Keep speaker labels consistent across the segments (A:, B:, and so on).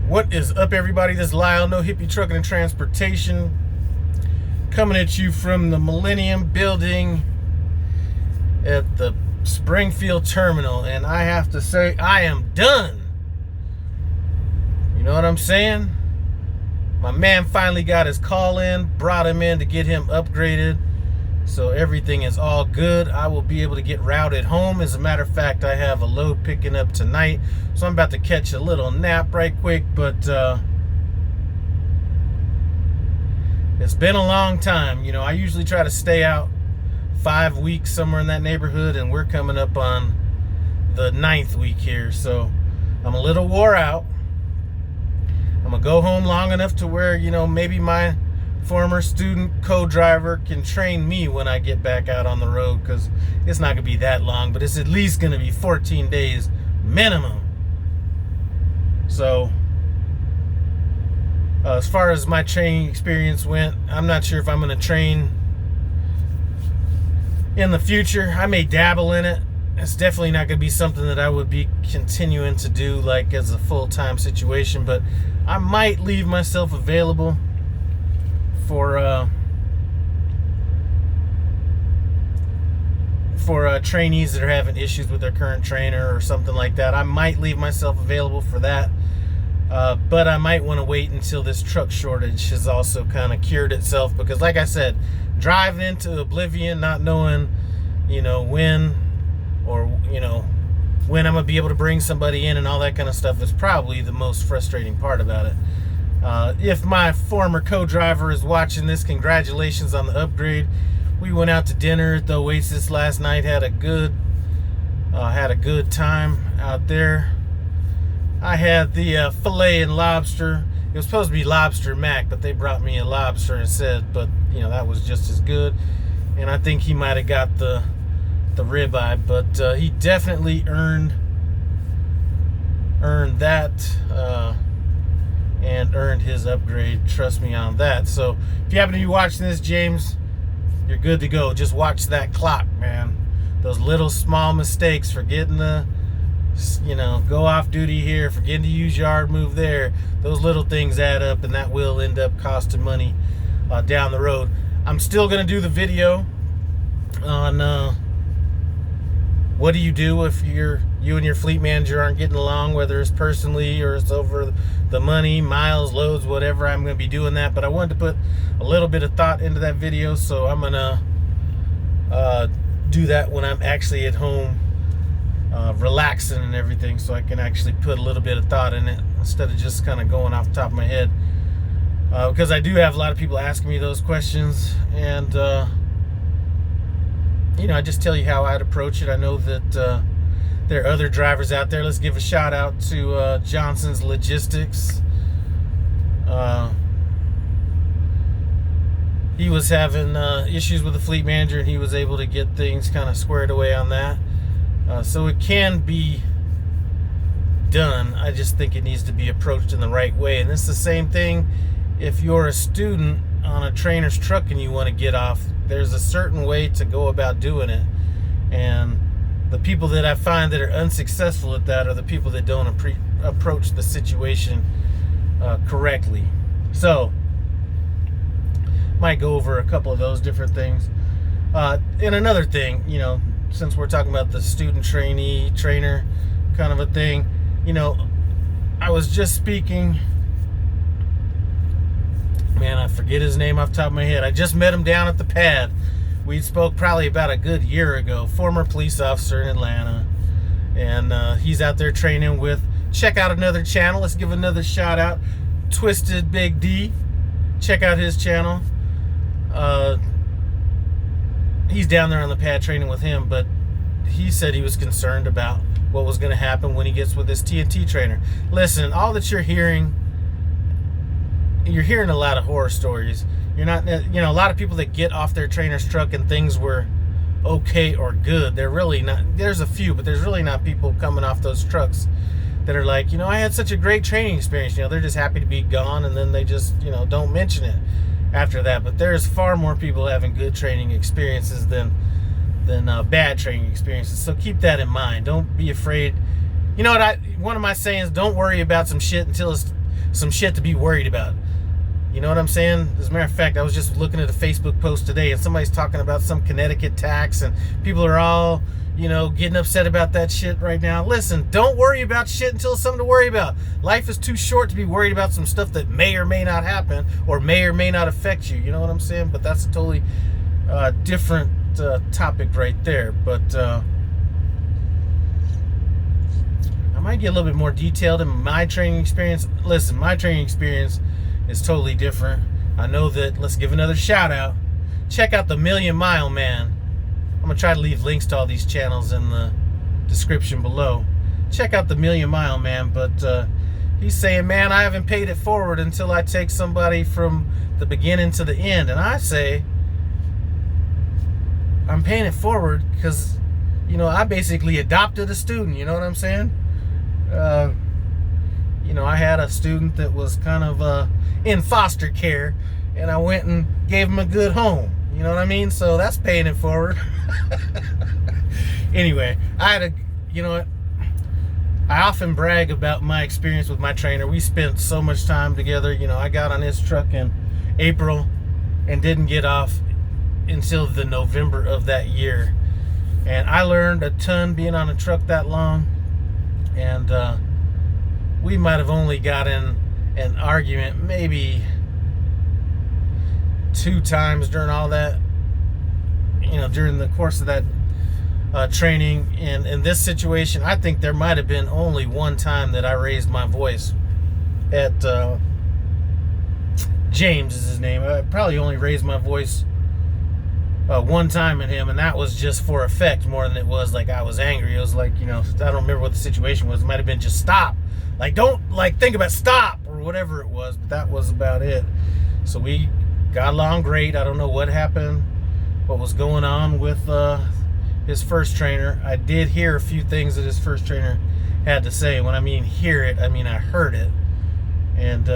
A: What is up, everybody? This is Lyle, No Hippie Trucking and Transportation, coming at you from the Millennium Building at the Springfield Terminal. And I have to say, I am done. You know what I'm saying? My man finally got his call in, brought him in to get him upgraded. So everything is all good. I will be able to get routed home. As a matter of fact, I have a load picking up tonight. So I'm about to catch a little nap right quick. But it's been a long time. You know, I usually try to stay out 5 weeks, somewhere in that neighborhood. And we're coming up on the 9th week here. So I'm a little wore out. I'm going to go home long enough to where, you know, maybe my former student co-driver can train me when I get back out on the road, because it's not going to be that long, but it's at least going to be 14 days minimum. So as far as my training experience went, I'm not sure if I'm going to train in the future. I may dabble in it. It's definitely not going to be something that I would be continuing to do like as a full-time situation, but I might leave myself available for trainees that are having issues with their current trainer or something like that. I might leave myself available for that, but I might want to wait until this truck shortage has also kind of cured itself, because like I said, driving into oblivion, not knowing, you know, when I'm gonna be able to bring somebody in and all that kind of stuff is probably the most frustrating part about it. If my former co-driver is watching this, congratulations on the upgrade. We went out to dinner at the Oasis last night, had a good time out there. I had the filet and lobster. It was supposed to be lobster mac, but they brought me a lobster instead, but you know, that was just as good. And I think he might have got the ribeye, but he definitely earned that and earned his upgrade. Trust me on that. So if you happen to be watching this, James, you're good to go. Just watch that clock, man. Those little small mistakes, forgetting to, you know, go off duty here, forgetting to use yard move there, those little things add up, and that will end up costing money down the road. I'm still gonna do the video on what do you do if you and your fleet manager aren't getting along, whether it's personally or it's over the money, miles, loads, whatever. I'm going to be doing that, but I wanted to put a little bit of thought into that video, so I'm going to do that when I'm actually at home relaxing and everything, so I can actually put a little bit of thought in it instead of just kind of going off the top of my head, because I do have a lot of people asking me those questions, and you know, I just tell you how I'd approach it. I know that there are other drivers out there. Let's give a shout out to Johnson's Logistics. He was having issues with the fleet manager, and he was able to get things kind of squared away on that. So it can be done. I just think it needs to be approached in the right way. And it's the same thing if you're a student on a trainer's truck and you want to get off. There's a certain way to go about doing it, and the people that I find that are unsuccessful at that are the people that don't approach the situation correctly. So might go over a couple of those different things. And another thing, you know, since we're talking about the student trainee trainer kind of a thing, you know, I was just speaking, man, I forget his name off the top of my head. I just met him down at the pad. We spoke probably about a good year ago. Former police officer in Atlanta. And he's out there training with, check out another channel. Let's give another shout out. Twisted Big D. Check out his channel. He's down there on the pad training with him, but he said he was concerned about what was going to happen when he gets with this TNT trainer. Listen, all that you're hearing a lot of horror stories. You're not, you know, a lot of people that get off their trainer's truck and things were okay or good. They're really not. There's a few, but there's really not people coming off those trucks that are like, you know, I had such a great training experience. You know, they're just happy to be gone, and then they just, you know, don't mention it after that. But there's far more people having good training experiences than bad training experiences. So keep that in mind. Don't be afraid. You know what? One of my sayings: don't worry about some shit until it's some shit to be worried about. You know what I'm saying? As a matter of fact, I was just looking at a Facebook post today, and somebody's talking about some Connecticut tax, and people are all, getting upset about that shit right now. Listen, don't worry about shit until it's something to worry about. Life is too short to be worried about some stuff that may or may not happen, or may not affect you. You know what I'm saying? But that's a totally different topic right there. But I might get a little bit more detailed in my training experience. Listen, my training experience is totally different. I know that. Let's give another shout out. Check out the Million Mile Man. I'm gonna try to leave links to all these channels in the description below. Check out the Million Mile Man. But he's saying, man, I haven't paid it forward until I take somebody from the beginning to the end. And I say, I'm paying it forward because, I basically adopted a student. You know what I'm saying? I had a student that was kind of in foster care, and I went and gave him a good home. You know what I mean? So that's paying it forward. Anyway, I often brag about my experience with my trainer. We spent so much time together. I got on his truck in April and didn't get off until the November of that year. And I learned a ton being on a truck that long. And we might have only got in an argument maybe 2 times during all that, during the course of that training. And in this situation, I think there might have been only one time that I raised my voice at James is his name. I probably only raised my voice one time at him, and that was just for effect more than it was like I was angry. It was like, I don't remember what the situation was. It might have been just stop. Like, don't think about stop or whatever it was, but that was about it. So we got along great. I don't know what happened, what was going on with his first trainer. I did hear a few things that his first trainer had to say. When I mean hear it, I mean I heard it. And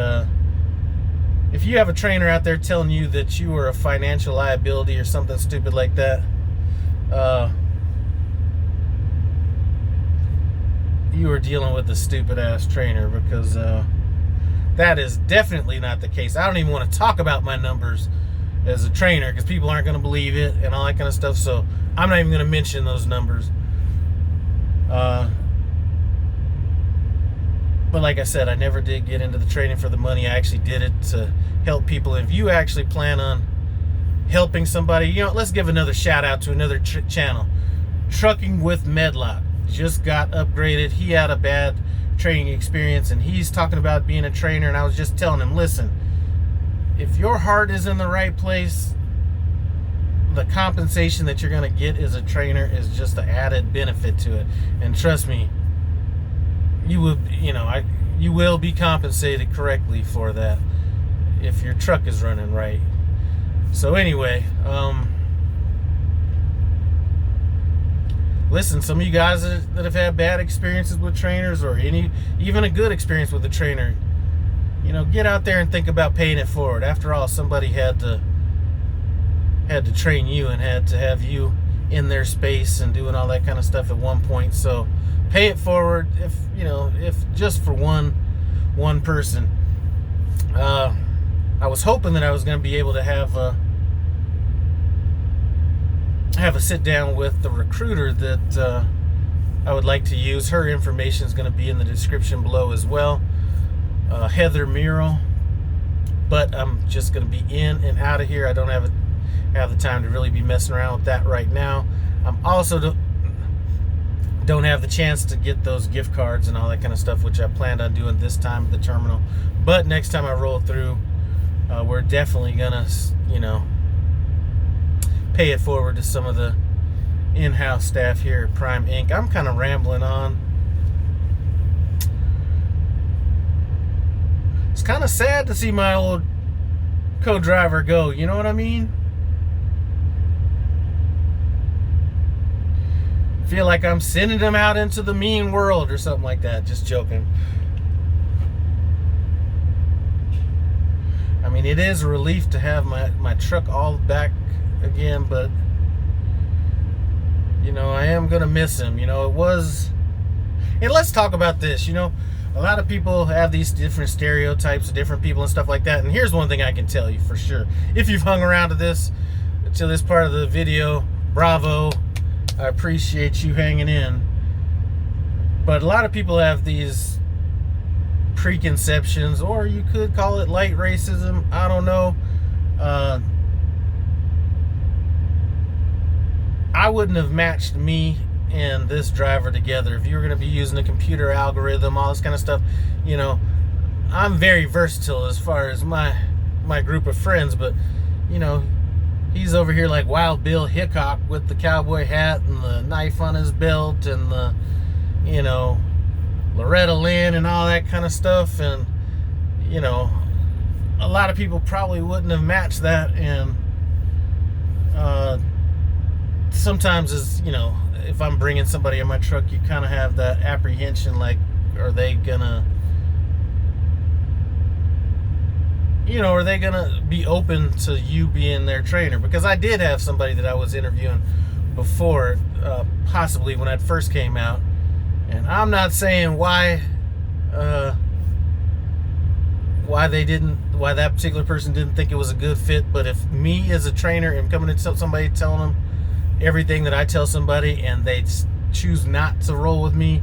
A: if you have a trainer out there telling you that you are a financial liability or something stupid like that, you are dealing with a stupid ass trainer, because that is definitely not the case. I don't even want to talk about my numbers as a trainer because people aren't going to believe it and all that kind of stuff. So I'm not even going to mention those numbers. But like I said, I never did get into the training for the money. I actually did it to help people. If you actually plan on helping somebody, let's give another shout out to another channel. Trucking with Medlock just got upgraded. He had a bad training experience, and he's talking about being a trainer. And I was just telling him, listen, if your heart is in the right place, the compensation that you're going to get as a trainer is just an added benefit to it. And trust me, you will be compensated correctly for that if your truck is running right. So anyway, listen, some of you guys that have had bad experiences with trainers, or even a good experience with a trainer, get out there and think about paying it forward. After all, somebody had to train you and had to have you in their space and doing all that kind of stuff at one point. So pay it forward, if just for one person. I was hoping that I was going to be able to have a sit down with the recruiter that I would like to use. Her information is going to be in the description below as well. Heather Murrill. But I'm just going to be in and out of here. I don't have the time to really be messing around with that right now. I'm also don't have the chance to get those gift cards and all that kind of stuff, which I planned on doing this time at the terminal. But next time I roll through, we're definitely gonna, pay it forward to some of the in-house staff here at Prime Inc. I'm kind of rambling on. It's kind of sad to see my old co-driver go, you know what I mean? Feel like I'm sending him out into the mean world or something like that. Just joking. I mean, it is a relief to have my truck all back again, but I am gonna miss him. It was. And let's talk about this. a lot of people have these different stereotypes of different people and stuff like that. And here's one thing I can tell you for sure. If you've hung around to this part of the video, bravo. I appreciate you hanging in. But a lot of people have these preconceptions, or you could call it light racism. I don't know. I wouldn't have matched me and this driver together if you were going to be using a computer algorithm, all this kind of stuff. You know, I'm very versatile as far as my group of friends, but you know, he's over here like Wild Bill Hickok with the cowboy hat and the knife on his belt and the, you know, Loretta Lynn and all that kind of stuff. And you know, a lot of people probably wouldn't have matched that. And sometimes, as you know, if I'm bringing somebody in my truck, you kind of have that apprehension, like, are they gonna, you know, are they gonna be open to you being their trainer? Because I did have somebody that I was interviewing before, possibly when I first came out, and I'm not saying why that particular person didn't think it was a good fit, but if me as a trainer am coming to somebody telling them everything that I tell somebody and they choose not to roll with me,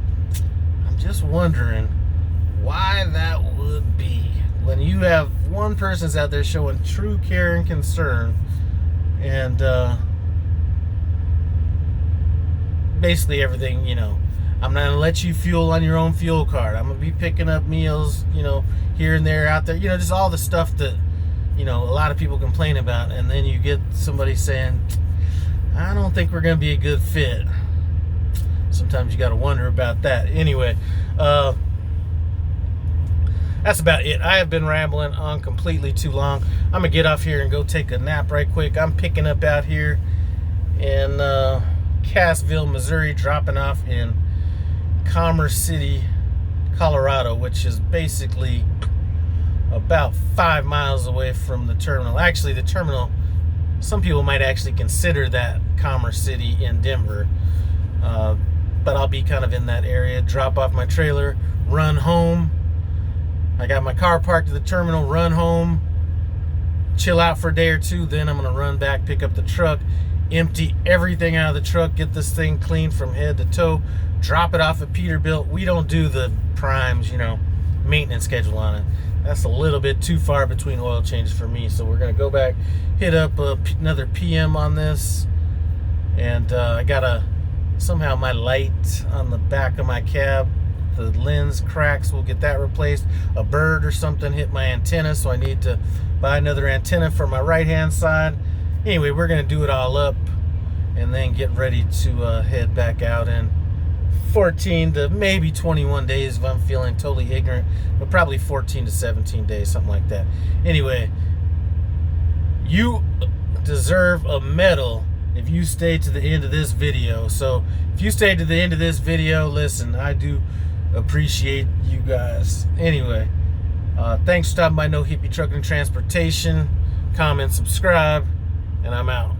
A: I'm just wondering why that would be. When you have one person's out there showing true care and concern, and basically everything, you know, I'm not gonna let you fuel on your own fuel card. I'm gonna be picking up meals, you know, here and there, out there, you know, just all the stuff that, you know, a lot of people complain about. And then you get somebody saying, I don't think we're gonna be a good fit. Sometimes you gotta wonder about that. Anyway, that's about it. I have been rambling on completely too long. I'm gonna get off here and go take a nap right quick. I'm picking up out here in Cassville, Missouri, dropping off in Commerce City, Colorado, which is basically about 5 miles away from the terminal. Actually, the terminal, some people might actually consider that Commerce City in Denver, but I'll be kind of in that area. Drop off my trailer, run home. I got my car parked at the terminal, run home, chill out for a day or two, then I'm gonna run back, pick up the truck, empty everything out of the truck, get this thing clean from head to toe, drop it off at Peterbilt. We don't do the primes, you know, maintenance schedule on it. That's a little bit too far between oil changes for me, so we're gonna go back, hit up another PM on this. And I gotta, somehow my light on the back of my cab, the lens cracks, we'll get that replaced. A bird or something hit my antenna, so I need to buy another antenna for my right hand side. Anyway, we're gonna do it all up and then get ready to head back out in 14 to maybe 21 days if I'm feeling totally ignorant, but probably 14 to 17 days, something like that. Anyway, you deserve a medal if you stayed to the end of this video. So if you stayed to the end of this video, listen, I do appreciate you guys. Anyway, thanks for stopping by No Hippie Trucking and Transportation. Comment, subscribe, and I'm out.